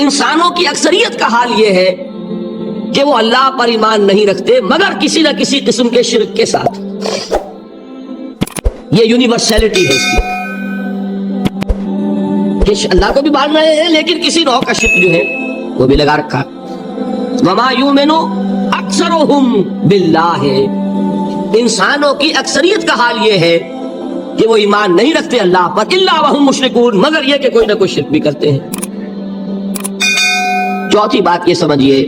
انسانوں کی اکثریت کا حال یہ ہے کہ وہ اللہ پر ایمان نہیں رکھتے مگر کسی نہ کسی قسم کے شرک کے ساتھ. یہ یونیورسلٹی ہے اس کی کہ اللہ کو بھی مان رہے ہیں لیکن کسی نوع کا شرک جو ہے وہ بھی لگا رکھا. وما یؤمن اکثرهم باللہ، انسانوں کی اکثریت کا حال یہ ہے کہ وہ ایمان نہیں رکھتے اللہ پر الا وهم مشرکون، مگر یہ کہ کوئی نہ کوئی شرک بھی کرتے ہیں. چوتھی بات یہ سمجھیے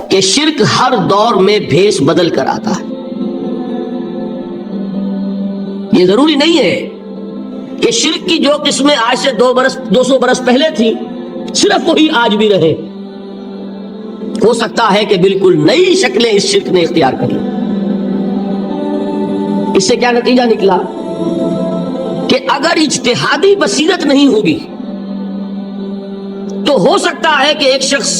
کہ شرک ہر دور میں بھیس بدل کر آتا ہے. یہ ضروری نہیں ہے کہ شرک کی جو قسمیں آج سے 200 برس پہلے تھی صرف وہی آج بھی رہے. ہو سکتا ہے کہ بالکل نئی شکلیں اس شرک نے اختیار کر لی. اس سے کیا نتیجہ نکلا کہ اگر اجتہادی بصیرت نہیں ہوگی تو ہو سکتا ہے کہ ایک شخص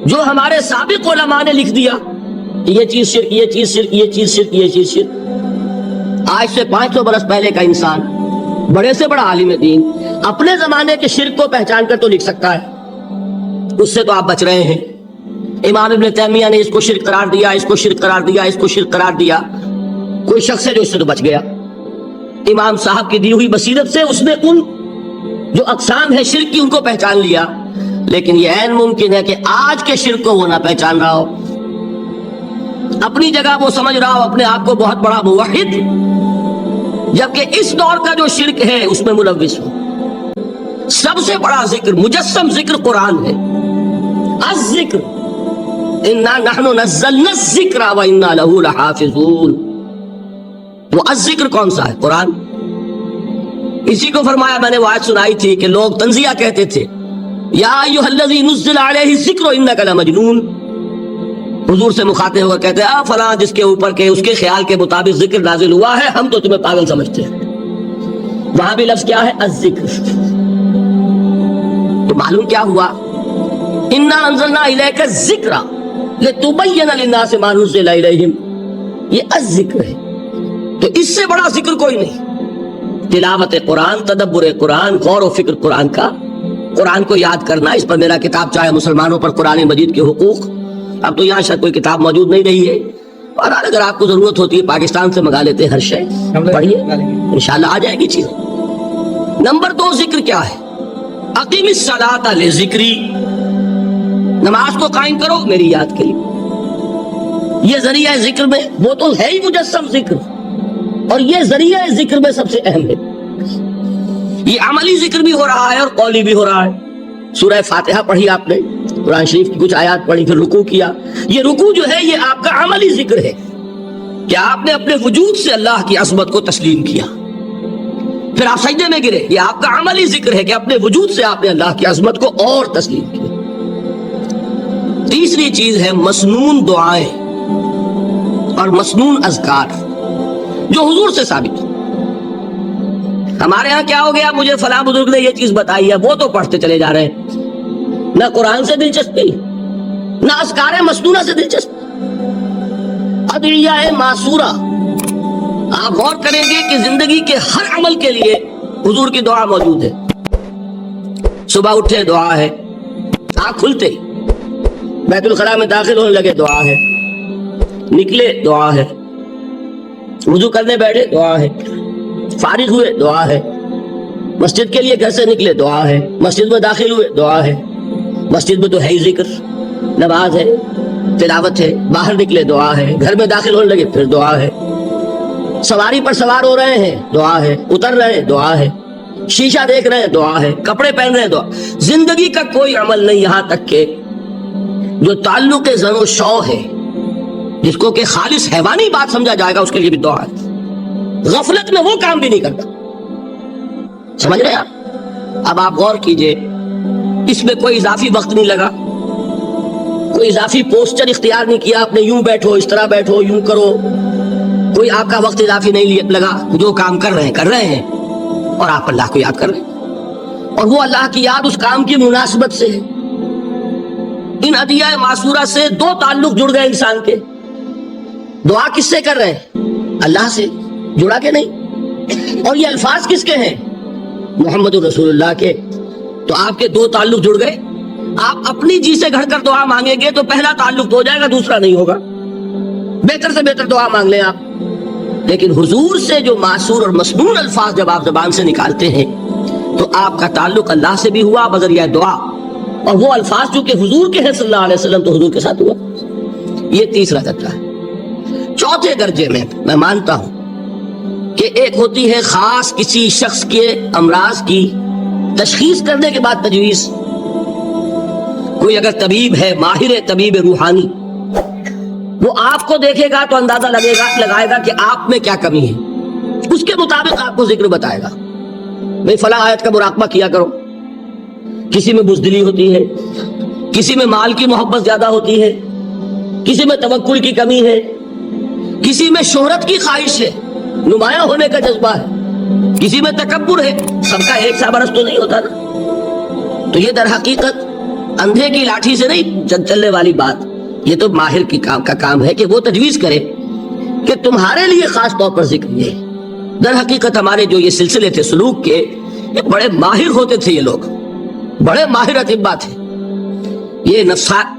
جو ہمارے سابق علماء نے لکھ دیا یہ چیز شرک، یہ چیز شرک، یہ چیز شرک، یہ چیز شرک، آج سے 500 برس پہلے کا انسان بڑے سے بڑا عالم دین اپنے زمانے کے شرک کو پہچان کر تو لکھ سکتا ہے. اس سے تو آپ بچ رہے ہیں. امام ابن تیمیہ نے اس کو شرک قرار دیا، اس کو شرک قرار دیا، اس کو شرک قرار دیا. کوئی شخص ہے جو اس سے تو بچ گیا. امام صاحب کی دی ہوئی بصیرت سے اس نے ان جو اقسام ہے شرک کی ان کو پہچان لیا. لیکن یہ عین ممکن ہے کہ آج کے شرک کو وہ نہ پہچان رہا ہو. اپنی جگہ وہ سمجھ رہا ہو اپنے آپ کو بہت بڑا موحد، جبکہ اس دور کا جو شرک ہے اس میں ملوث ہو. سب سے بڑا ذکر، مجسم ذکر قرآن ہے. الذکر انا نحن نزلنا الذکر وانا له لحافظون. وہ الذکر کون سا ہے؟ قرآن. اسی کو فرمایا، میں نے وہ آیت سنائی تھی کہ لوگ تنزیہ کہتے تھے یا ایھا الذی نزل علیہ الذکر انک لمجنون. حضور سے مخاطب ہو کر کہتے ہیں فلاں جس کے اوپر کے اس کے خیال کے مطابق ذکر نازل ہوا ہے ہم تو تمہیں پاگل سمجھتے ہیں. وہاں بھی لفظ کیا ہے؟ الذکر. تو معلوم کیا ہوا؟ انا انزلنا الیک الذکر لتبین للناس ما نزل الیہم. یہ الذکر ہے. تو اس سے بڑا ذکر کوئی نہیں. تلاوت قرآن، تدبر قرآن، غور و فکر قرآن کا، قرآن کو یاد کرنا. اس پر میرا کتاب چاہے مسلمانوں پر قرآن مجید کے حقوق، اب تو یہاں شاید کوئی کتاب موجود نہیں رہی ہے، اور اگر آپ کو ضرورت ہوتی ہے پاکستان سے منگا لیتے ہیں ہر شے، پڑھیے انشاءاللہ آ جائے گی چیز. نمبر 2 ذکر کیا ہے؟ اقیم الصلاۃ لذکری، نماز کو قائم کرو میری یاد کے لیے. یہ ذریعہ ذکر میں وہ تو ہے ہی مجسم ذکر، اور یہ ذریعہ ذکر میں سب سے اہم ہے. یہ عملی ذکر بھی ہو رہا ہے اور قولی بھی ہو رہا ہے. سورہ فاتحہ پڑھی آپ نے، قرآن شریف کی کچھ آیات پڑھی، پھر رکوع کیا. یہ رکوع جو ہے یہ آپ کا عملی ذکر ہے کہ آپ نے اپنے وجود سے اللہ کی عظمت کو تسلیم کیا. پھر آپ سجدے میں گرے، یہ آپ کا عملی ذکر ہے کہ اپنے وجود سے آپ نے اللہ کی عظمت کو اور تسلیم کیا. تیسری چیز ہے مسنون دعائیں اور مسنون اذکار جو حضور سے ثابت ہے. ہمارے ہاں کیا ہو گیا؟ مجھے فلاں بزرگ نے یہ چیز بتائی ہے، وہ تو پڑھتے چلے جا رہے ہیں. نہ قرآن سے دلچسپی، نہ اذکار مسنونہ سے دلچسپی. ادعیہ معصورہ، آپ غور کریں گے کہ زندگی کے ہر عمل کے لیے حضور کی دعا موجود ہے. صبح اٹھے دعا ہے، آنکھ کھلتے بیت الخلاء میں داخل ہونے لگے دعا ہے، نکلے دعا ہے، وضو کرنے بیٹھے دعا ہے، فارغ ہوئے دعا ہے، مسجد کے لیے گھر سے نکلے دعا ہے، مسجد میں داخل ہوئے دعا ہے. مسجد میں تو ہے ہی ذکر، نماز ہے، تلاوت ہے، باہر نکلے دعا ہے، گھر میں داخل ہونے لگے پھر دعا ہے، سواری پر سوار ہو رہے ہیں دعا ہے، اتر رہے ہیں دعا ہے، شیشہ دیکھ رہے ہیں دعا ہے، کپڑے پہن رہے ہیں دعا. زندگی کا کوئی عمل نہیں یہاں تک کہ جو تعلق زن و شو ہے، جس کو کہ خالص حیوانی بات سمجھا جائے گا، اس کے لیے بھی دعا ہے. غفلت میں وہ کام بھی نہیں کرتا. سمجھ رہے ہیں آپ؟ اب آپ غور کیجئے، اس میں کوئی اضافی وقت نہیں لگا، کوئی اضافی پوسچر اختیار نہیں کیا، آپ نے یوں بیٹھو، اس طرح بیٹھو، یوں کرو، کوئی آپ کا وقت اضافی نہیں لگا. جو کام کر رہے ہیں اور آپ اللہ کو یاد کر رہے ہیں، اور وہ اللہ کی یاد اس کام کی مناسبت سے ہے. ان ادعیہ معصورہ سے 2 تعلق جڑ گئے انسان کے. دعا کس سے کر رہے ہیں؟ اللہ سے. جڑا کہ نہیں؟ اور یہ الفاظ کس کے ہیں؟ محمد رسول اللہ کے. تو آپ کے دو تعلق جڑ گئے. آپ اپنی جی سے گھڑ کر دعا مانگیں گے تو پہلا تعلق تو ہو جائے گا, دوسرا نہیں ہوگا. بہتر سے بہتر دعا مانگ لیں آپ. لیکن حضور سے جو معصور اور مسنون الفاظ جب آپ زبان سے نکالتے ہیں تو آپ کا تعلق اللہ سے بھی ہوا بذریعہ دعا, اور وہ الفاظ جو کہ حضور کے ہیں صلی اللہ علیہ وسلم تو حضور کے ساتھ ہوا. یہ تیسرا درجہ ہے. چوتھے درجے میں مانتا ہوں کہ ایک ہوتی ہے خاص کسی شخص کے امراض کی تشخیص کرنے کے بعد تجویز. کوئی اگر طبیب ہے, ماہر طبیب روحانی, وہ آپ کو دیکھے گا تو اندازہ لگائے گا کہ آپ میں کیا کمی ہے, اس کے مطابق آپ کو ذکر بتائے گا. بھئی فلاں آیت کا مراقبہ کیا کرو. کسی میں بزدلی ہوتی ہے, کسی میں مال کی محبت زیادہ ہوتی ہے, کسی میں توکل کی کمی ہے, کسی میں شہرت کی خواہش ہے, نمایاں ہونے کا جذبہ ہے, کسی میں تکبر ہے. سب کا ایک سا برس تو نہیں ہوتا نا. تو یہ در حقیقت اندھے کی لاٹھی سے نہیں چلنے والی بات. یہ تو ماہر کی کا کام ہے کہ وہ تجویز کرے کہ تمہارے لیے خاص طور پر ذکر یہ. در حقیقت ہمارے جو یہ سلسلے تھے سلوک کے, یہ بڑے ماہر ہوتے تھے, یہ لوگ بڑے ماہر اطباء تھے. یہ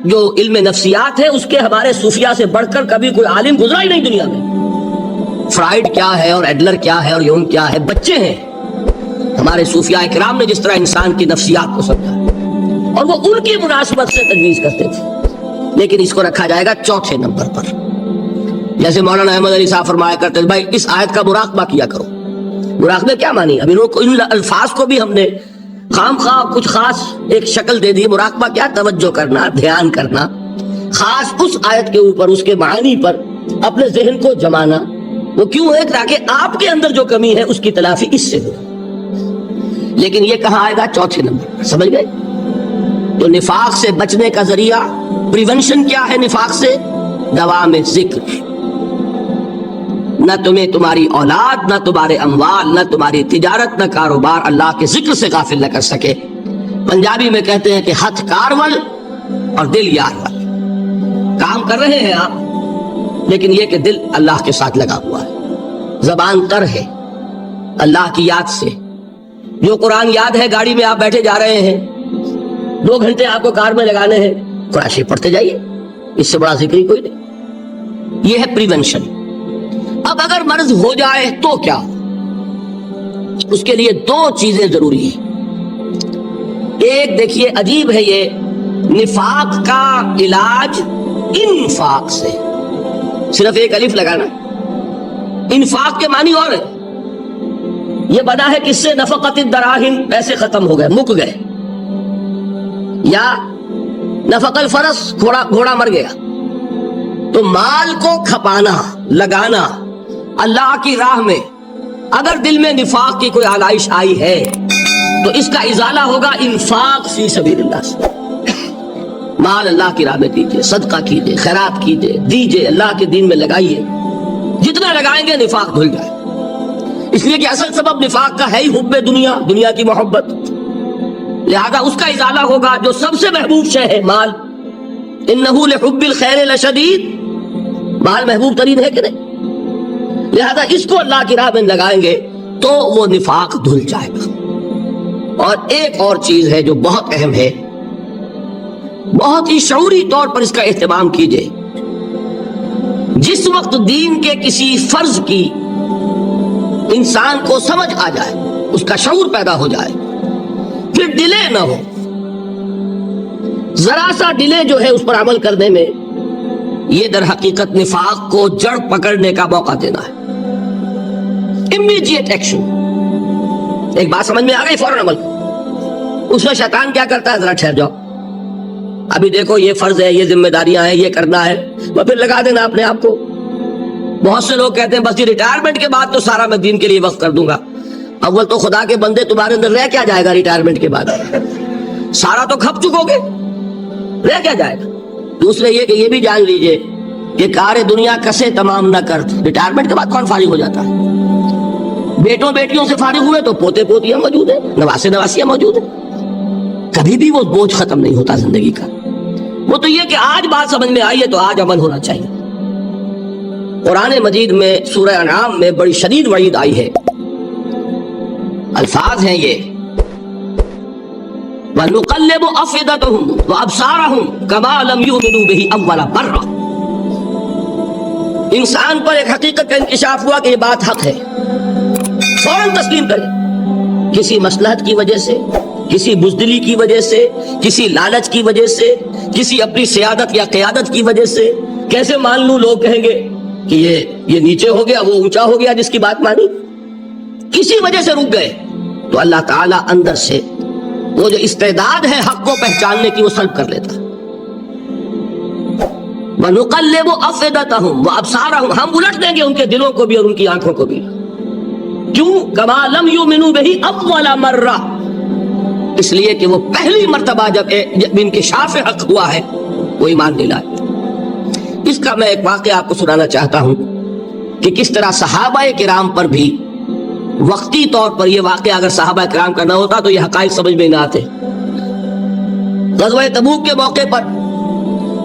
جو علم نفسیات ہے اس کے ہمارے صوفیاء سے بڑھ کر کبھی کوئی عالم گزرا ہی نہیں دنیا میں. فرائیڈ کیا ہے اور ایڈلر کیا ہے اور یونگ کیا ہے, بچے ہیں. ہمارے صوفیاء اکرام نے جس طرح انسان کی نفسیات کو سمجھا اور وہ ان کی مناسبت سے تجویز کرتے تھے. لیکن اس کو رکھا جائے گا چوتھے نمبر پر. جیسے مولانا احمد علی صاحب فرمایا کرتے تھے, بھائی اس آیت کا مراقبہ کیا کرو. مراقبہ کیا مانی؟ ابھی ان الفاظ کو بھی ہم نے خام خواہ کچھ خاص ایک شکل دے دی. مراقبہ کیا؟ توجہ کرنا, دھیان کرنا, خاص اس آیت کے اوپر, اس کے معنی پر اپنے ذہن کو جمانا. وہ کیوں ہے؟ تاکہ آپ کے اندر جو کمی ہے اس کی تلافی اس سے ہو. لیکن یہ کہاں آئے گا؟ چوتھے نمبر. سمجھ گئے؟ تو نفاق سے بچنے کا ذریعہ, پریونشن کیا ہے نفاق سے؟ دوام ذکر. نہ تمہیں تمہاری اولاد, نہ تمہارے اموال, نہ تمہاری تجارت, نہ کاروبار اللہ کے ذکر سے غافل نہ کر سکے. پنجابی میں کہتے ہیں کہ ہتھ کارول اور دل یارول. کام کر رہے ہیں آپ, لیکن یہ کہ دل اللہ کے ساتھ لگا ہوا ہے, زبان تر ہے اللہ کی یاد سے. جو قرآن یاد ہے, گاڑی میں آپ بیٹھے جا رہے ہیں, 2 گھنٹے آپ کو کار میں لگانے ہیں, قرآن شریف پڑھتے جائیے. اس سے بڑا ذکر ہی کوئی نہیں. یہ ہے پریونشن. اب اگر مرض ہو جائے تو کیا؟ اس کے لیے 2 چیزیں ضروری ہیں. ایک دیکھیے عجیب ہے, یہ نفاق کا علاج انفاق سے. صرف ایک الف لگانا. انفاق کے معنی اور ہے. یہ بنا ہے کس سے؟ نفقت الدراہم, پیسے ختم ہو گئے, مک گئے. یا نفق الفرس, گھوڑا مر گیا. تو مال کو کھپانا, لگانا اللہ کی راہ میں. اگر دل میں نفاق کی کوئی آلائش آئی ہے تو اس کا ازالہ ہوگا انفاق فی سبیل اللہ سے. مال اللہ کی راہ میں دیجئے, صدقہ کیجئے, خیرات کیجئے, دیجئے, اللہ کے دین میں لگائیے. جتنا لگائیں گے نفاق دھل جائے. اس لیے کہ اصل سبب نفاق کا ہے ہی حب دنیا, دنیا کی محبت. لہذا اس کا ازالہ ہوگا جو سب سے محبوب شے ہے, مال. انہ لحب الخیر لشدید. مال محبوب ترین ہے کہ نہیں؟ لہذا اس کو اللہ کی راہ میں لگائیں گے تو وہ نفاق دھل جائے گا. اور ایک اور چیز ہے جو بہت اہم ہے, بہت ہی شعوری طور پر اس کا اہتمام کیجئے. جس وقت دین کے کسی فرض کی انسان کو سمجھ آ جائے, اس کا شعور پیدا ہو جائے, پھر ڈیلے نہ ہو. ذرا سا ڈیلے جو ہے اس پر عمل کرنے میں, یہ در حقیقت نفاق کو جڑ پکڑنے کا موقع دینا ہے. Immediate action. ایک بات سمجھ میں آ گئی, فوراً عمل. اس میں شیطان کیا کرتا ہے؟ ذرا ٹھہر جاؤ, ابھی دیکھو یہ فرض ہے, یہ ذمہ داریاں ہیں, یہ کرنا ہے, وہ پھر لگا دینا اپنے آپ کو. بہت سے لوگ کہتے ہیں بس یہ ریٹائرمنٹ کے بعد تو سارا میں دین کے لیے وقف کر دوں گا. اول تو خدا کے بندے تمہارے اندر رہ کیا جائے گا ریٹائرمنٹ کے بعد؟ سارا تو کھپ چکو گے, رہ کیا جائے گا؟ دوسرے یہ کہ یہ بھی جان لیجئے کہ کار دنیا کسے تمام نہ کر. ریٹائرمنٹ کے بعد کون فارغ ہو جاتا ہے؟ بیٹوں بیٹیوں سے فارغ ہوئے تو پوتے پوتیاں موجود ہیں, نواسے نواسیاں موجود ہیں. کبھی بھی وہ بوجھ ختم نہیں ہوتا زندگی کا. وہ تو یہ کہ آج بات سمجھ میں آئی ہے تو آج عمل ہونا چاہیے. قرآن مجید میں سورہ انعام میں بڑی شدید وعید آئی ہے. الفاظ ہیں یہ, وَنُقَلِّبُ أَفْئِدَتَهُمْ وَأَبْصَارَهُمْ كَمَا لَمْ يُؤْمِنُوا بِهِ أَوَّلَ مَرَّةٍ۔ انسان پر ایک حقیقت کا انکشاف ہوا کہ یہ بات حق ہے، فوراً تسلیم کرے، کسی مصلحت کی وجہ سے، کسی بزدلی کی وجہ سے، کسی لالچ کی وجہ سے، کسی اپنی سیادت یا قیادت کی وجہ سے کیسے مان لوں؟ لوگ کہیں گے کہ یہ نیچے ہو گیا، وہ اونچا ہو گیا جس کی بات مانی، کسی وجہ سے رک گئے، تو اللہ تعالیٰ اندر سے وہ جو استعداد ہے حق کو پہچاننے کی وہ سلب کر لیتا۔ وَنُقَلِّبُ أَفْئِدَتَهُمْ وَأَبْصَارَهُمْ، ہم الٹ دیں گے ان کے دلوں کو بھی اور ان کی آنکھوں کو بھی۔ کیوں؟ كَمَا لَمْ يُؤْمِنُوا بِهِ أَوَّلَ مَرَّةٍ، اس لیے کہ وہ پہلی مرتبہ جب انکشاف حق ہوا ہے وہ ایمان نہیں لائے۔ اس کا میں ایک واقعہ آپ کو سنانا چاہتا ہوں کہ کس طرح صحابہ کرام پر بھی وقتی طور پر یہ واقعہ اگر صحابہ کرام کا نہ ہوتا تو یہ حقائق سمجھ میں نہ آتے۔ غزوہ تبوک کے موقع پر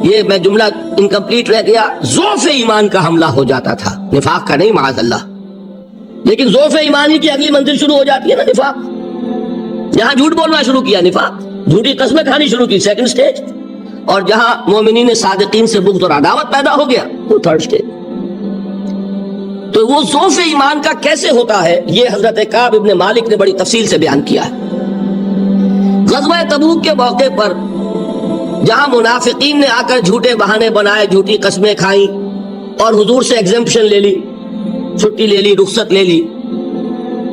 یہ میں جملہ انکمپلیٹ رہ گیا، ضعف ایمان کا حملہ ہو جاتا تھا، نفاق کا نہیں معاذ اللہ، لیکن ضعف ایمانی کی اگلی منزل شروع ہو جاتی ہے نا، نفاق۔ جہاں جھوٹ بولنا شروع کیا نفاق، جھوٹی قسمیں کھانی شروع کی سیکنڈ سٹیج، اور جہاں مومنین صادقین سے بغض اور عداوت پیدا ہو گیا وہ تھرڈ سٹیج۔ تو وہ ضعف ایمان کا کیسے ہوتا ہے یہ حضرت کعب ابن مالک نے بڑی تفصیل سے بیان کیا ہے۔ غزوہ تبوک کے موقع پر جہاں منافقین نے آ کر جھوٹے بہانے بنائے، جھوٹی قسمیں کھائیں اور حضور سے ایگزمپشن لے لی، چھٹی لے لی، رخصت لے لی،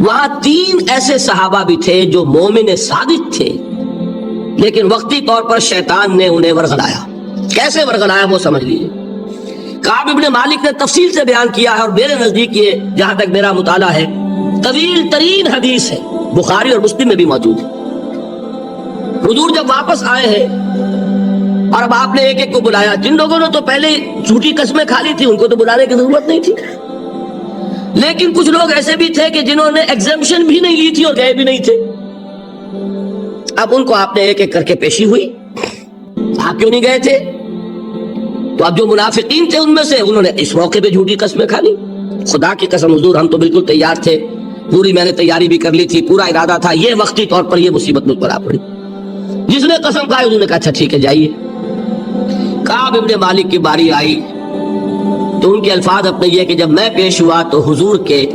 وہاں 3 ایسے صحابہ بھی تھے جو مومن صادق تھے، لیکن وقتی طور پر شیطان نے انہیں ورغلایا۔ کیسے ورغلایا وہ سمجھ لیجیے۔ کعب ابن مالک نے تفصیل سے بیان کیا ہے، اور میرے نزدیک یہ جہاں تک میرا مطالعہ ہے طویل ترین حدیث ہے، بخاری اور مسلم میں بھی موجود ہے۔ حضور جب واپس آئے ہیں اور اب آپ نے ایک ایک کو بلایا، جن لوگوں نے تو پہلے جھوٹی قسمیں کھا لی تھی ان کو تو بلانے کی ضرورت نہیں تھی، لیکن کچھ لوگ ایسے بھی تھے کہ جنہوں نے ایگزمپشن بھی نہیں لی تھی اور گئے بھی نہیں تھے۔ اب ان کو آپ نے ایک ایک کر کے پیشی ہوئی، آپ کیوں نہیں گئے تھے؟ تو اب جو منافقین تھے ان میں سے انہوں نے اس موقع پہ جھوٹی قسمیں کھا لی۔ خدا کی قسم حضور ہم تو بالکل تیار تھے، پوری میں نے تیاری بھی کر لی تھی، پورا ارادہ تھا، یہ وقتی طور پر یہ مصیبت مجھ پر آ پڑی۔ جس نے قسم کھائی انہوں نے کہا اچھا ٹھیک ہے جائیے۔ کعب ابن مالک کی باری آئی تو ان کے الفاظ اپنے یہ کہ جب میں پیش ہوا تو حضور کے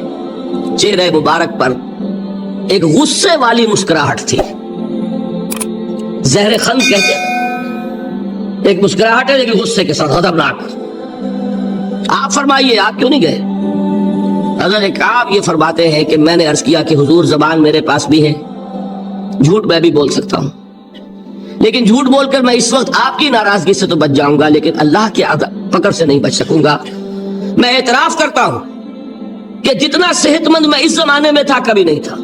چہرے مبارک پر ایک غصے والی مسکراہٹ تھی، زہر خند کہتے ہیں، ایک مسکراہٹ ہے لیکن غصے کے ساتھ، غضبناک۔ آپ فرمائیے آپ کیوں نہیں گئے؟ حضرت کعب یہ فرماتے ہیں کہ میں نے عرض کیا کہ حضور زبان میرے پاس بھی ہے، جھوٹ میں بھی بول سکتا ہوں، لیکن جھوٹ بول کر میں اس وقت آپ کی ناراضگی سے تو بچ جاؤں گا لیکن اللہ کی پکڑ سے نہیں بچ سکوں گا۔ میں اعتراف کرتا ہوں کہ جتنا صحت مند میں اس زمانے میں تھا کبھی نہیں تھا،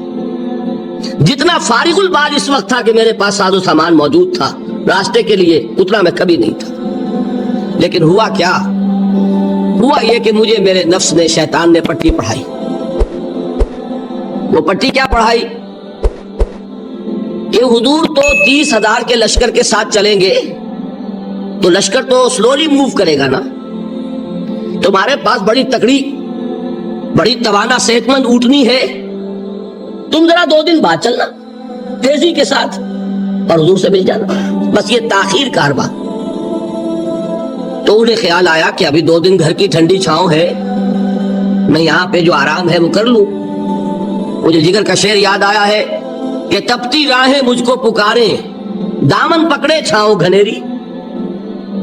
جتنا فارغ البال اس وقت تھا کہ میرے پاس ساز و سامان موجود تھا راستے کے لیے، اتنا میں کبھی نہیں تھا۔ لیکن ہوا کیا؟ ہوا یہ کہ مجھے میرے نفس نے، شیطان نے پٹی پڑھائی۔ وہ پٹی کیا پڑھائی کہ حضور تو 30,000 کے لشکر کے ساتھ چلیں گے تو لشکر تو سلولی موو کرے گا نا، تمہارے پاس بڑی تکڑی، بڑی توانا صحت مند اونٹنی ہے، تم ذرا 2 دن بعد چلنا تیزی کے ساتھ اور حضور سے مل جانا، بس یہ تاخیر کارواں۔ تو انہیں خیال آیا کہ ابھی 2 دن گھر کی ٹھنڈی چھاؤں ہے، میں یہاں پہ جو آرام ہے وہ کر لوں۔ مجھے جگر کا شعر یاد آیا ہے کہ تپتی راہیں مجھ کو پکارے، دامن پکڑے چھاؤں گھنیری۔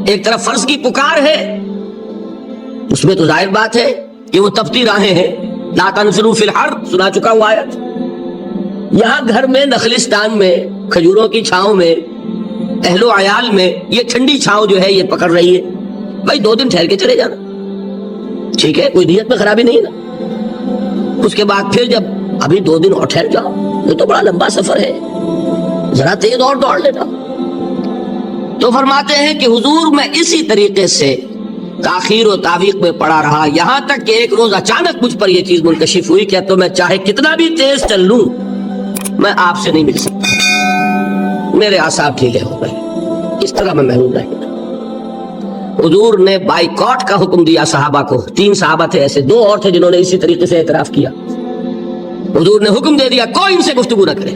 ایک طرف فرض کی پکار ہے، اس میں تو ظاہر بات ہے کہ وہ تپتی راہیں ہیں، لا تنفروا فی الحر سنا چکا ہوا آیت۔ یہاں گھر میں نخلستان میں کھجوروں کی چھاؤں میں اہل و عیال میں یہ ٹھنڈی چھاؤں جو ہے یہ پکڑ رہی ہے، بھائی 2 دن ٹھہر کے چلے جانا، ٹھیک ہے، کوئی نیت میں خرابی نہیں نا۔ اس کے بعد پھر جب ابھی 2 دن اور ٹھہر جاؤ، یہ تو بڑا لمبا سفر ہے، ذرا تیز اور دوڑ لینا۔ تو فرماتے ہیں کہ حضور میں اسی طریقے سے تاخیر و تعویق میں پڑا رہا، یہاں تک کہ ایک روز اچانک مجھ پر یہ چیز منکشف ہوئی کہ تو میں چاہے کتنا بھی تیز چل لوں میں آپ سے نہیں مل سکتا، میرے اعصاب ڈھیلے ہو گئے، اس طرح میں محروم رہ گیا۔ حضور نے بائیکاٹ کا حکم دیا صحابہ کو، 3 صحابہ تھے ایسے، 2 اور تھے جنہوں نے اسی طریقے سے اعتراف کیا۔ حضور نے حکم دے دیا کوئی ان سے گفتگو نہ کرے،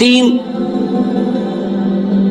3,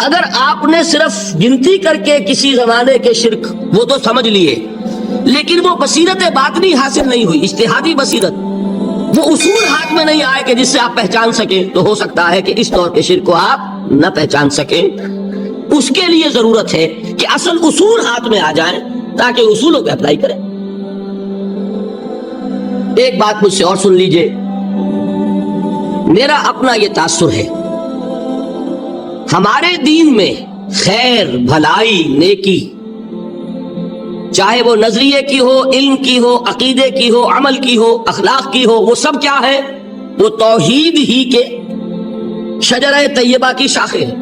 اگر آپ نے صرف گنتی کر کے کسی زمانے کے شرک وہ تو سمجھ لیے، لیکن وہ بصیرت باطنی حاصل نہیں ہوئی، اجتہادی بصیرت، وہ اصول ہاتھ میں نہیں آئے کہ جس سے آپ پہچان سکیں، تو ہو سکتا ہے کہ اس طور کے شرک کو آپ نہ پہچان سکیں۔ اس کے لیے ضرورت ہے کہ اصل اصول ہاتھ میں آ جائیں تاکہ اصولوں پہ اپلائی کریں۔ ایک بات مجھ سے اور سن لیجئے، میرا اپنا یہ تاثر ہے، ہمارے دین میں خیر، بھلائی، نیکی، چاہے وہ نظریے کی ہو، علم کی ہو، عقیدے کی ہو، عمل کی ہو، اخلاق کی ہو، وہ سب کیا ہے؟ وہ توحید ہی کے شجرہ طیبہ کی شاخیں ہیں۔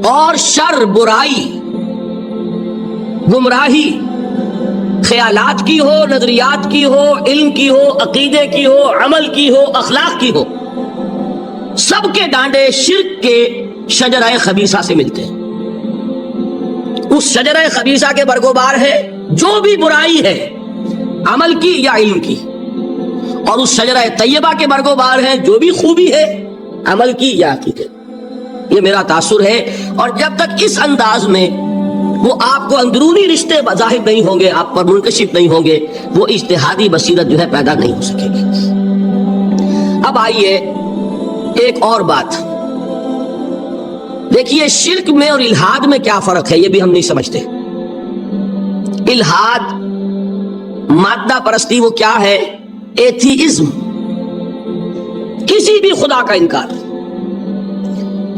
اور شر، برائی، گمراہی، خیالات کی ہو، نظریات کی ہو، علم کی ہو، عقیدے کی ہو، عمل کی ہو، اخلاق کی ہو، سب کے ڈانڈے شرک کے شجرہ خبیثہ سے ملتے ہیں۔ اس شجرہ خبیثہ کے برگوبار ہے جو بھی برائی ہے، عمل کی یا علم کی، اور اس شجرہ طیبہ کے برگوبار ہے جو بھی خوبی ہے، عمل کی یا عقیدے۔ یہ میرا تاثر ہے، اور جب تک اس انداز میں وہ آپ کو اندرونی رشتے ظاہر نہیں ہوں گے، آپ پر منکشف نہیں ہوں گے، وہ اجتہادی بصیرت جو ہے پیدا نہیں ہو سکے گی۔ اب آئیے ایک اور بات دیکھیے، شرک میں اور الہاد میں کیا فرق ہے، یہ بھی ہم نہیں سمجھتے۔ الہاد، مادہ پرستی، وہ کیا ہے؟ ایتھیزم، کسی بھی خدا کا انکار۔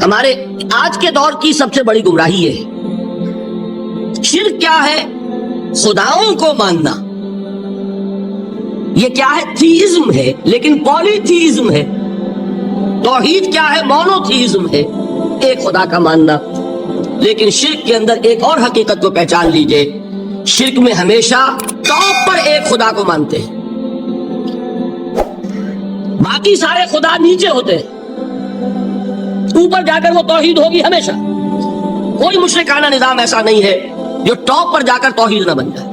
ہمارے آج کے دور کی سب سے بڑی گمراہی ہے۔ شرک کیا ہے؟ خداؤں کو ماننا۔ یہ کیا ہے؟ تھیزم ہے، لیکن پولی تھیزم ہے۔ توحید کیا ہے؟ مونو تھیزم ہے، ایک خدا کا ماننا۔ لیکن شرک کے اندر ایک اور حقیقت کو پہچان لیجئے، شرک میں ہمیشہ ٹاپ پر ایک خدا کو مانتے ہیں، باقی سارے خدا نیچے ہوتے ہیں، اوپر جا کر وہ توحید ہوگی ہمیشہ۔ کوئی مشرکانہ نظام ایسا نہیں ہے جو ٹاپ پر جا کر توحید نہ بن جائے۔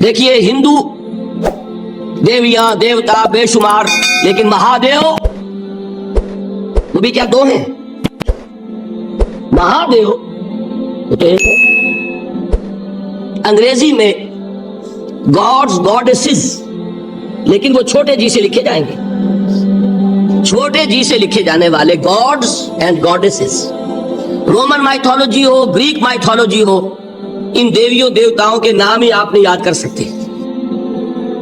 دیکھیے، ہندو دیویاں، دیوتا بے شمار، لیکن مہادیو وہ بھی کیا دو ہیں؟ مہادیو وہ تو ایک ہے۔ انگریزی میں گاڈز، گاڈیسز، لیکن وہ چھوٹے جی سے لکھے جائیں گے، چھوٹے جی سے لکھے جانے والے gods and goddesses. Roman mythology ہو، گریک مائتھولوجی ہو، ان دیویوں دیوتاؤں کے نام ہی آپ نہیں یاد کر سکتے،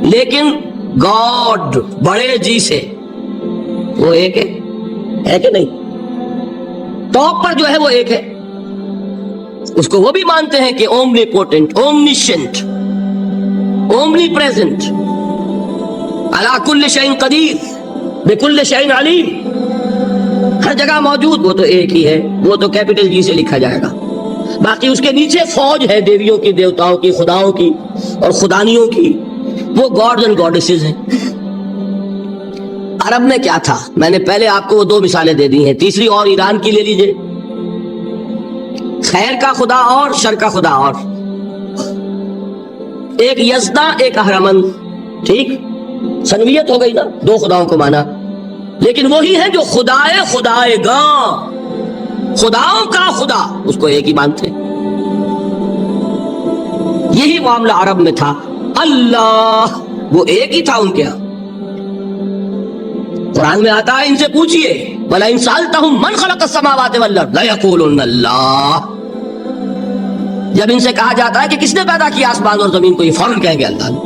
لیکن گاڈ بڑے جی سے وہ ایک ہے کہ نہیں؟ ٹاپ پر جو ہے وہ ایک ہے، اس کو وہ بھی مانتے ہیں کہ اومنی پوٹنٹ، اومنیشنٹ، اومنی پریزنٹ، علی کل شیء قدیر، بکل شیء علیم، ہر جگہ موجود، وہ تو ایک ہی ہے، وہ تو کیپٹل جی سے لکھا جائے گا۔ باقی اس کے نیچے فوج ہے دیویوں کی، دیوتاؤں کی، خداؤں کی اور خدانیوں کی، وہ گاڈز اینڈ گاڈیسز ہیں۔ عرب میں کیا تھا؟ میں نے پہلے آپ کو وہ دو مثالیں دے دی ہیں، تیسری اور ایران کی لے لیجئے۔ خیر کا خدا اور شر کا خدا اور، ایک یزدہ، ایک اہرمن، ٹھیک، سنویت ہو گئی نا، دو خداؤں کو مانا، لیکن وہی ہے جو خدائے خدائے گاں، خداؤں کا خدا، اس کو ایک ہی مانتے۔ یہی معاملہ عرب میں تھا، اللہ وہ ایک ہی تھا ان کے ہاں۔ قرآن میں آتا ہے، ان سے پوچھئے وَلَئِن سَأَلْتَهُم مَّنْ خَلَقَ السَّمَاوَاتِ وَالْأَرْضَ لَيَقُولُنَّ اللَّهُ۔ جب ان سے کہا جاتا ہے کہ کس نے پیدا کیا آسمان اور زمین کو، یہ فوراً کہیں گے اللہ نے۔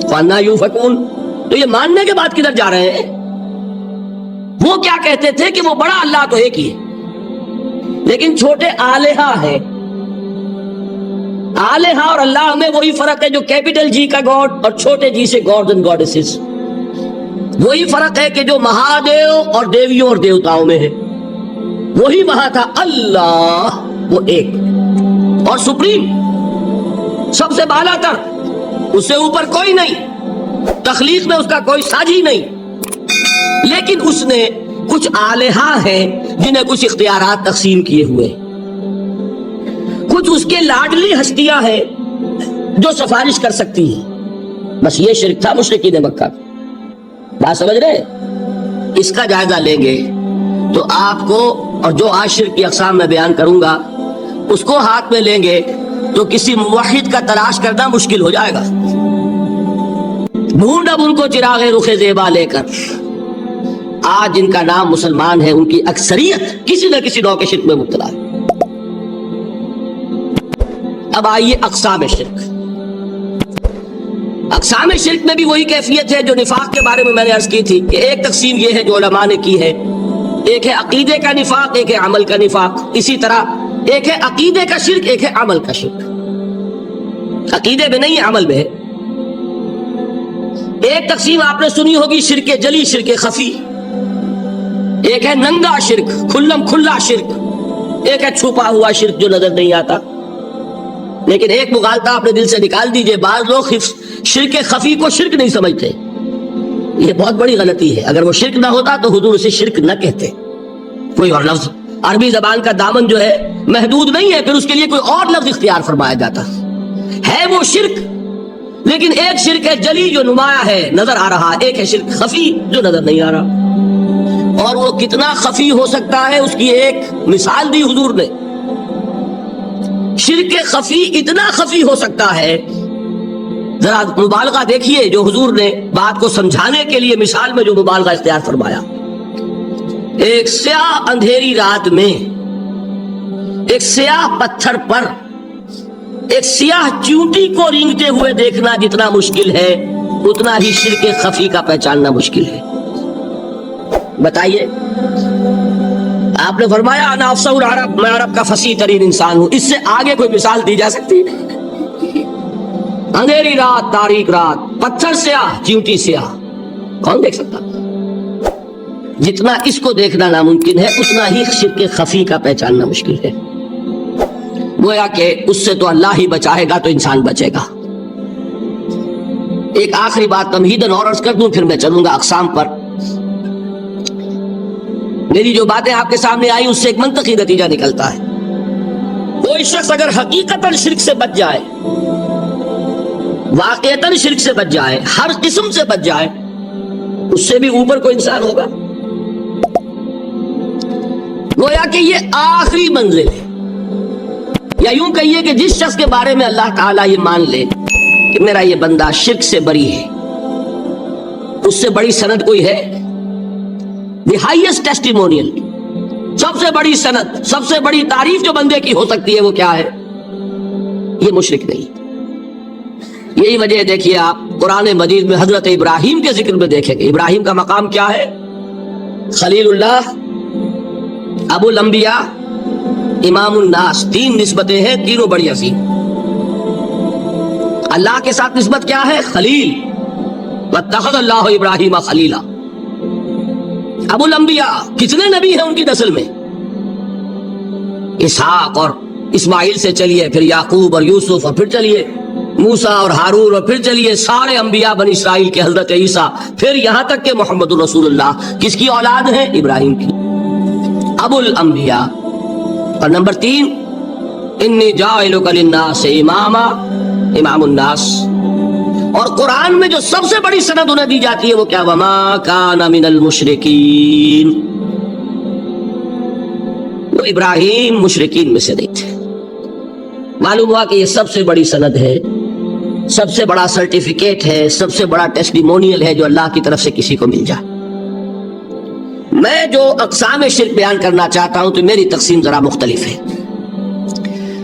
فَأَنَّىٰ يُؤْفَكُونَ، تو یہ ماننے کے بعد کدھر جا رہے ہیں؟ وہ کیا کہتے تھے کہ وہ بڑا اللہ تو ایک ہی ہے، لیکن چھوٹے آلہہ ہیں۔ آلہہ اور اللہ میں وہی فرق ہے جو کیپٹل جی کا گاڈ اور چھوٹے جی سے گاڈز اینڈ گاڈیسز، وہی فرق ہے کہ جو مہادیو اور دیویوں اور دیوتاؤں میں ہے، وہی وہاں تھا اللہ، وہ ایک اور سپریم، سب سے بالا تر، اس سے اوپر کوئی نہیں، تخلیق میں اس کا کوئی ساجی نہیں۔ لیکن اس نے کچھ آلہہ ہیں جنہیں کچھ اختیارات تقسیم کیے ہوئے، کچھ اس کے لاڈلی ہستیاں ہیں جو سفارش کر سکتی ہیں۔ بس یہ شرک تھا مشرکین مکہ کا، بات سمجھ رہے ہیں؟ اس کا جائزہ لیں گے تو آپ کو اور جو آج شرک کی اقسام میں بیان کروں گا اس کو ہاتھ میں لیں گے تو کسی موحد کا تلاش کرنا مشکل ہو جائے گا. ڈھونڈ اب ان کو چراغ رخ زیبا لے کر. آج جن کا نام مسلمان ہے ان کی اکثریت کسی نہ کسی نوع کے شرک میں مبتلا ہے. اب آئیے اقسام شرک. اقسام شرک میں بھی وہی کیفیت ہے جو نفاق کے بارے میں میں نے عرض کی تھی کہ ایک تقسیم یہ ہے جو علماء نے کی ہے، ایک ہے عقیدے کا نفاق، ایک ہے عمل کا نفاق. اسی طرح ایک ہے عقیدے کا شرک، ایک ہے عمل کا شرک. عقیدے میں نہیں ہے، عمل میں ہے. ایک تقسیم آپ نے سنی ہوگی شرک جلی، شرک خفی. ایک ہے ننگا شرک، کھلم کھلا شرک. ایک ہے چھپا ہوا شرک جو نظر نہیں آتا. لیکن ایک مغالطہ اپنے دل سے نکال دیجئے، بعض لوگ شرک خفی کو شرک نہیں سمجھتے. یہ بہت بڑی غلطی ہے. اگر وہ شرک نہ ہوتا تو حضور اسے شرک نہ کہتے. کوئی اور لفظ، عربی زبان کا دامن جو ہے محدود نہیں ہے، پھر اس کے لیے کوئی اور لفظ اختیار فرمایا جاتا ہے. وہ شرک، لیکن ایک شرک ہے جلی جو نمایاں ہے، نظر آ رہا. ایک ہے شرک خفی جو نظر نہیں آ رہا. اور وہ کتنا خفی ہو سکتا ہے اس کی ایک مثال دی حضور نے. شرک خفی اتنا خفی ہو سکتا ہے، ذرا مبالغہ دیکھیے جو حضور نے بات کو سمجھانے کے لیے مثال میں جو مبالغہ اختیار فرمایا. ایک سیاہ اندھیری رات میں ایک سیاہ پتھر پر ایک سیاہ چیونٹی کو رینگتے ہوئے دیکھنا جتنا مشکل ہے اتنا ہی شرک خفی کا پہچاننا مشکل ہے. بتائیے، آپ نے فرمایا انا افصح العرب، میں عرب کا فصیح ترین انسان ہوں. اس سے آگے کوئی مثال دی جا سکتی؟ اندھیری رات، تاریک رات، پتھر سیاہ، چیونٹی سیاہ، کون دیکھ سکتا؟ جتنا اس کو دیکھنا ناممکن ہے اتنا ہی شرک خفی کا پہچاننا مشکل ہے. گویا کہ اس سے تو اللہ ہی بچائے گا تو انسان بچے گا. ایک آخری بات تمہیداً اور عرض کر دوں، پھر میں چلوں گا اقسام پر. میری جو باتیں آپ کے سامنے آئی اس سے ایک منطقی نتیجہ نکلتا ہے. کوئی شخص اگر حقیقتاً شرک سے بچ جائے، واقعتاً شرک سے بچ جائے، ہر قسم سے بچ جائے، اس سے بھی اوپر کوئی انسان ہوگا. گویا کہ یہ آخری منزل ہے. یا یوں کہیے کہ جس شخص کے بارے میں اللہ تعالیٰ یہ مان لے کہ میرا یہ بندہ شرک سے بری ہے، اس سے بڑی سند کوئی ہے؟ دی ہائیسٹ ٹیسٹیمونیل، سب سے بڑی سند، سب سے بڑی تعریف جو بندے کی ہو سکتی ہے وہ کیا ہے؟ یہ مشرک نہیں. یہی وجہ دیکھیے آپ قرآن مجید میں حضرت ابراہیم کے ذکر میں دیکھیں گے. ابراہیم کا مقام کیا ہے؟ خلیل اللہ، ابو الانبیاء، امام الناس. تین نسبتیں ہیں، تینوں بڑی عظیم. اللہ کے ساتھ نسبت کیا ہے؟ خلیل. واتخذ اللہ ابراہیم خلیلا. ابو الانبیاء، کتنے نبی ہیں ان کی نسل میں؟ اسحاق اور اسماعیل سے چلیے، پھر یعقوب اور یوسف، اور پھر چلیے موسیٰ اور ہارون، اور پھر چلیے سارے انبیاء بنی اسرائیل کے حضرت عیسیٰ، پھر یہاں تک کہ محمد رسول اللہ کس کی اولاد ہے؟ ابراہیم کی. ابو الانبیاء. اور نمبر 3، انی جاعلک للناس اماما، امام الناس. اور قرآن میں جو سب سے بڑی سند انہیں دی جاتی ہے وہ کیا؟ وما کان من المشرکین. وہ ابراہیم مشرکین میں سے نہیں تھے. معلوم ہوا کہ یہ سب سے بڑی سند ہے، سب سے بڑا سرٹیفکیٹ ہے، سب سے بڑا ٹیسٹیمونیل ہے جو اللہ کی طرف سے کسی کو مل جائے. میں جو اقسام شرک بیان کرنا چاہتا ہوں تو میری تقسیم ذرا مختلف ہے.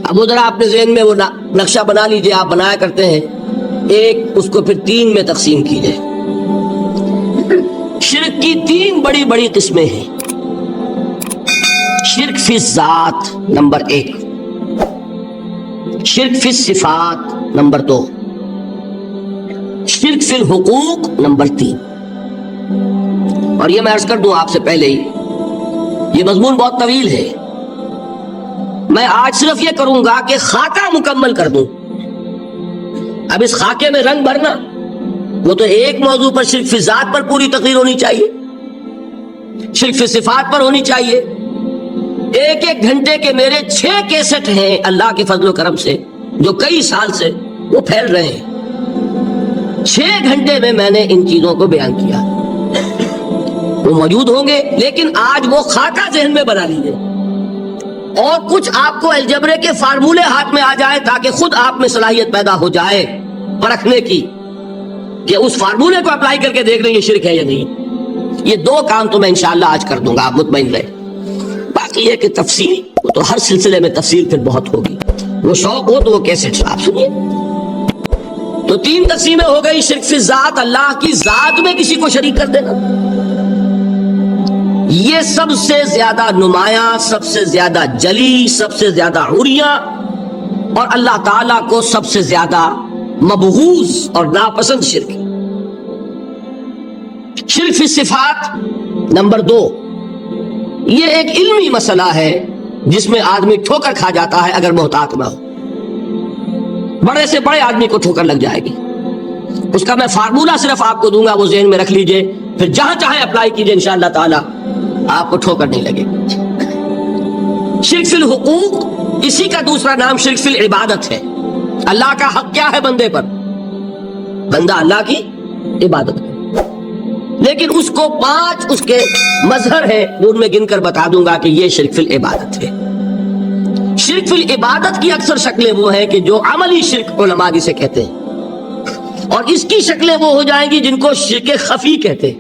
اب وہ ذرا اپنے ذہن میں وہ نقشہ بنا لیجئے، آپ بنایا کرتے ہیں. ایک اس کو پھر 3 میں تقسیم کیجئے. شرک کی 3 بڑی بڑی قسمیں ہیں. شرک فی الذات نمبر 1، شرک فی الصفات نمبر 2، شرک فی الحقوق نمبر 3. اور یہ میں عرض کر دوں آپ سے پہلے ہی، یہ مضمون بہت طویل ہے. میں آج صرف یہ کروں گا کہ خاکہ مکمل کر دوں. اب اس خاکے میں رنگ بھرنا وہ تو ایک موضوع پر شرک فی ذات پر پوری تقریر ہونی چاہیے، شرک فی صفات پر ہونی چاہیے. ایک ایک گھنٹے کے میرے 6 کیسٹ ہیں اللہ کے فضل و کرم سے جو کئی سال سے وہ پھیل رہے ہیں. 6 گھنٹے میں نے ان چیزوں کو بیان کیا. وہ موجود ہوں گے، لیکن آج وہ خاکہ ذہن میں بنا لیجیے اور کچھ آپ کو الجبرے کے فارمولے ہاتھ میں آ جائے تاکہ خود آپ میں صلاحیت پیدا ہو جائے پرکھنے کی کہ اس فارمولے کو اپلائی کر کے دیکھ لیں یہ شرک ہے یا نہیں۔ یہ دو کام تو میں انشاءاللہ آج کر دوں گا، آپ مطمئن رہے۔ باقی یہ کہ تفصیل وہ تو ہر سلسلے میں تفصیل پھر بہت ہوگی، وہ شوق ہو تو وہ کیسٹ آپ سنیے۔ تو تین تقسیمیں ہو گئی، شرک فی ذات، اللہ کی ذات میں کسی کو شریک کر دینا، یہ سب سے زیادہ نمایاں، سب سے زیادہ جلی، سب سے زیادہ عریاں اور اللہ تعالیٰ کو سب سے زیادہ مبغوض اور ناپسند شرک۔ شرک فی صفات نمبر 2، یہ ایک علمی مسئلہ ہے جس میں آدمی ٹھوکر کھا جاتا ہے اگر محتاط نہ ہو، بڑے سے بڑے آدمی کو ٹھوکر لگ جائے گی۔ اس کا میں فارمولہ صرف آپ کو دوں گا، وہ ذہن میں رکھ لیجئے، پھر جہاں چاہے اپلائی کیجئے، انشاءاللہ تعالی آپ کو ٹھوکر نہیں لگے گی۔ شرک فی الحقوق، اسی کا دوسرا نام شرک فی العبادت ہے۔ اللہ کا حق کیا ہے بندے پر؟ بندہ اللہ کی عبادت کرے، لیکن اس کو 5 اس کے مظہر ہیں، ان میں گن کر بتا دوں گا کہ یہ شرک فی العبادت ہے۔ شرک فی العبادت کی اکثر شکلیں وہ ہیں کہ جو عملی شرک علماء جسے کہتے ہیں، اور اس کی شکلیں وہ ہو جائیں گی جن کو شرک خفی کہتے ہیں۔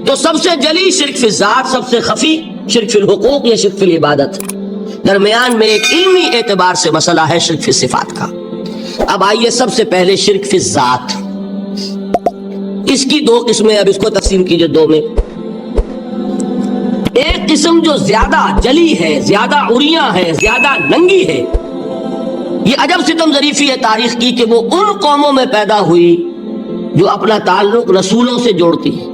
تو سب سے جلی شرک فی ذات، سب سے خفی شرک فی الحقوق یا شرک فی العبادت، درمیان میں ایک علمی اعتبار سے مسئلہ ہے شرک فی صفات کا۔ اب آئیے سب سے پہلے شرک فی ذات، اس کی 2 قسمیں، اب اس کو تقسیم کیجئے 2 میں۔ ایک قسم جو زیادہ جلی ہے، زیادہ عریاں ہے، زیادہ ننگی ہے، یہ عجب ستم ظریفی ہے تاریخ کی کہ وہ ان قوموں میں پیدا ہوئی جو اپنا تعلق رسولوں سے جوڑتی ہیں۔